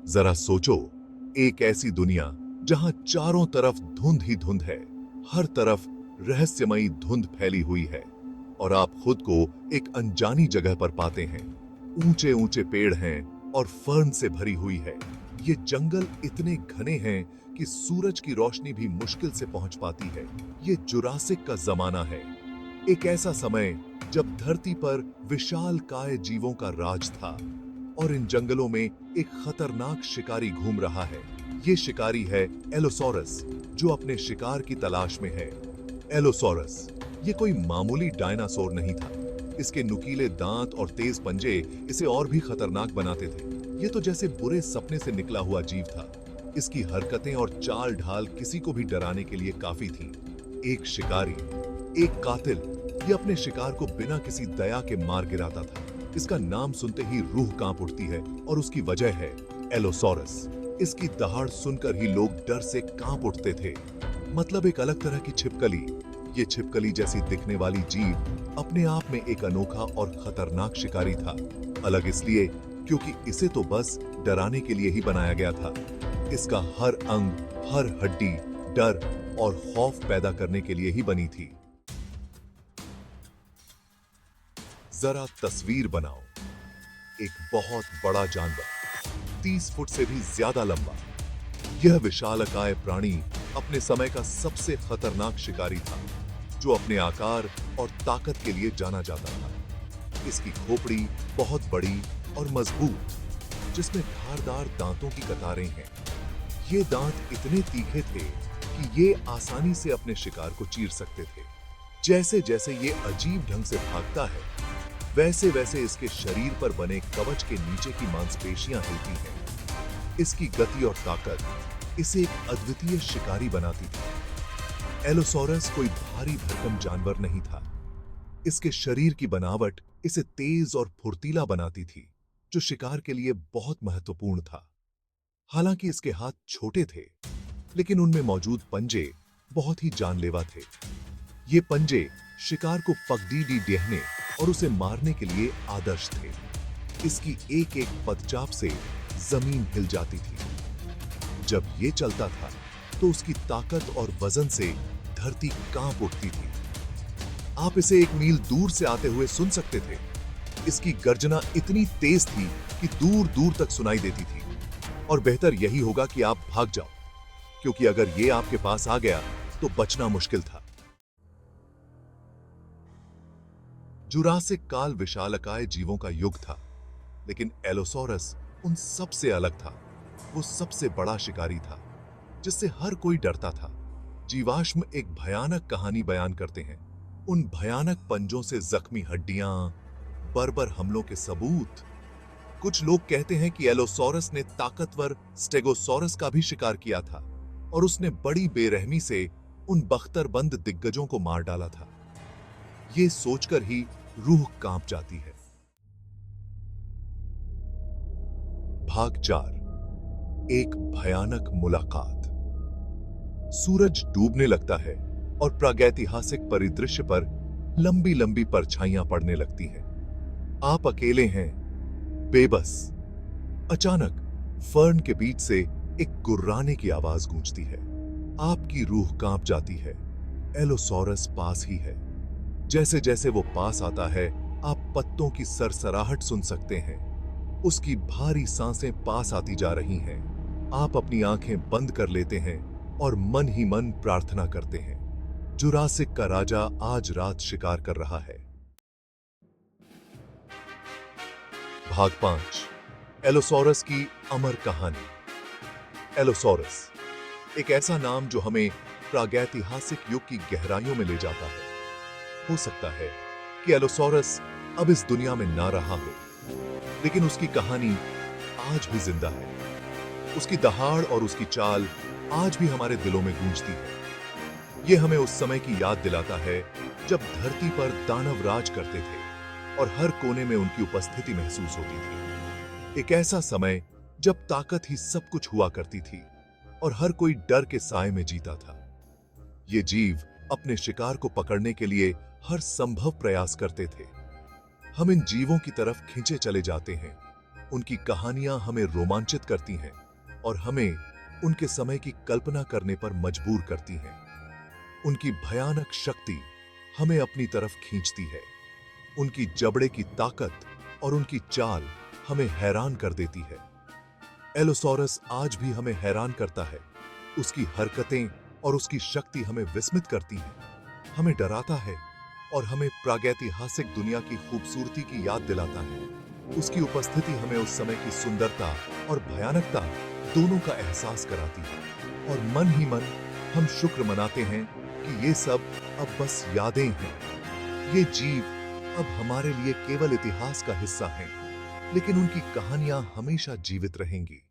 जरा सोचो, एक ऐसी दुनिया जहां चारों तरफ धुंध ही धुंध है, हर तरफ रहस्यमयी धुंध फैली हुई है और आप खुद को एक अनजानी जगह पर पाते हैं। ऊंचे ऊंचे पेड़ हैं और फर्न से भरी हुई है। ये जंगल इतने घने हैं कि सूरज की रोशनी भी मुश्किल से पहुंच पाती है। ये जुरासिक का जमाना है, एक ऐसा समय जब धरती पर विशालकाय जीवों का राज था और इन जंगलों में एक खतरनाक शिकारी घूम रहा है। ये शिकारी है एलोसोरस, जो अपने शिकार की तलाश में है। एलोसोरस ये कोई मामूली डायनासोर नहीं था। इसके नुकीले दांत और तेज पंजे इसे और भी खतरनाक बनाते थे। ये तो जैसे बुरे सपने से निकला हुआ जीव था। इसकी हरकतें और चाल ढाल किसी को भी डराने के लिए काफी थी। एक शिकारी, एक कातिल, ये अपने शिकार को बिना किसी दया के मार गिराता था। इसका नाम सुनते ही रूह कांप उठती है और उसकी वजह है एलोसोरस। इसकी दहाड़ सुनकर ही लोग डर से कांप उठते थे। मतलब एक अलग तरह की छिपकली। ये छिपकली जैसी दिखने वाली जीव अपने आप में एक अनोखा और खतरनाक शिकारी था। अलग इसलिए क्योंकि इसे तो बस डराने के लिए ही बनाया गया था। इसका हर अंग, हर हड्डी डर और खौफ पैदा करने के लिए ही बनी थी। जरा तस्वीर बनाओ, एक बहुत बड़ा जानवर, 30 फुट से भी ज्यादा लंबा। यह विशालकाय प्राणी अपने समय का सबसे खतरनाक शिकारी था, जो अपने आकार और ताकत के लिए जाना जाता था। इसकी खोपड़ी बहुत बड़ी और मजबूत, जिसमें धारदार दांतों की कतारें हैं। ये दांत इतने तीखे थे कि ये आसानी से अपने शिकार को चीर सकते थे। जैसे जैसे ये अजीब ढंग से भागता है, वैसे वैसे इसके शरीर पर बने कवच के नीचे की मांसपेशियां हिलती हैं। इसकी गति और ताकत इसे एक अद्वितीय शिकारी बनाती थी। एलोसोरस कोई भारी भरकम जानवर नहीं था। इसके शरीर की बनावट इसे तेज और फुर्तीला बनाती थी, जो शिकार के लिए बहुत महत्वपूर्ण था। हालांकि इसके हाथ छोटे थे, लेकिन उनमें मौजूद पंजे बहुत ही जानलेवा थे। ये पंजे शिकार को पगडीडी डेहने और उसे मारने के लिए आदर्श थे। इसकी एक एक पदचाप से जमीन हिल जाती थी। जब ये चलता था तो उसकी ताकत और वजन से धरती कांप उठती थी। आप इसे 1 मील दूर से आते हुए सुन सकते थे। इसकी गर्जना इतनी तेज थी कि दूर दूर तक सुनाई देती थी। और बेहतर यही होगा कि आप भाग जाओ, क्योंकि अगर ये आपके पास आ गया तो बचना मुश्किल था। जुरासिक काल विशालकाय जीवों का युग था, लेकिन एलोसोरस उन सबसे अलग था। वो सबसे बड़ा शिकारी था, जिससे हर कोई डरता था। जीवाश्म एक भयानक कहानी बयान करते हैं। उन भयानक पंजों से जख्मी हड्डियां, बर्बर हमलों के सबूत। कुछ लोग कहते हैं कि एलोसोरस ने ताकतवर स्टेगोसोरस का भी शिकार किया था और उसने बड़ी बेरहमी से उन बख्तरबंद दिग्गजों को मार डाला था। ये सोचकर ही रूह कांप जाती है। भाग 4, एक भयानक मुलाकात। सूरज डूबने लगता है और प्रागैतिहासिक परिदृश्य पर लंबी लंबी परछाइयां पड़ने लगती हैं। आप अकेले हैं, बेबस। अचानक फर्न के बीच से एक गुर्राने की आवाज गूंजती है। आपकी रूह कांप जाती है। एलोसोरस पास ही है। जैसे जैसे वो पास आता है, आप पत्तों की सरसराहट सुन सकते हैं। उसकी भारी सांसें पास आती जा रही हैं। आप अपनी आंखें बंद कर लेते हैं और मन ही मन प्रार्थना करते हैं, जुरासिक का राजा आज रात शिकार कर रहा है। भाग 5, एलोसोरस की अमर कहानी। एलोसोरस एक ऐसा नाम जो हमें प्रागैतिहासिक युग की गहराइयों में ले जाता है। हो सकता है कि एलोसोरस अब इस दुनिया में ना रहा हो, लेकिन उसकी कहानी आज भी जिंदा है। उसकी दहाड़ और उसकी चाल आज भी हमारे दिलों में गूंजती है। यह हमें उस समय की याद दिलाता है जब धरती पर दानव राज करते थे और हर कोने में उनकी उपस्थिति महसूस होती थी। एक ऐसा समय जब ताकत ही सब कुछ हुआ करती थी और हर कोई डर के साए में जीता था। ये जीव अपने शिकार को पकड़ने के लिए हर संभव प्रयास करते थे। हम इन जीवों की तरफ खींचे चले जाते हैं, उनकी कहानियां हमें रोमांचित करती हैं और हमें उनके समय की कल्पना करने पर मजबूर करती हैं। उनकी भयानक शक्ति हमें अपनी तरफ खींचती है। उनकी जबड़े की ताकत और उनकी चाल हमें हैरान कर देती है। एलोसोरस आज भी हमें हैरान करता है। उसकी हरकतें और उसकी शक्ति हमें विस्मित करती हैं, हमें डराता है और हमें प्रागैतिहासिक दुनिया की खूबसूरती की याद दिलाता है। उसकी उपस्थिति हमें उस समय की सुंदरता और भयानकता दोनों का एहसास कराती है और मन ही मन हम शुक्र मनाते हैं कि ये सब अब बस यादें हैं। ये जीव अब हमारे लिए केवल इतिहास का हिस्सा हैं, लेकिन उनकी कहानियां हमेशा जीवित रहेंगी।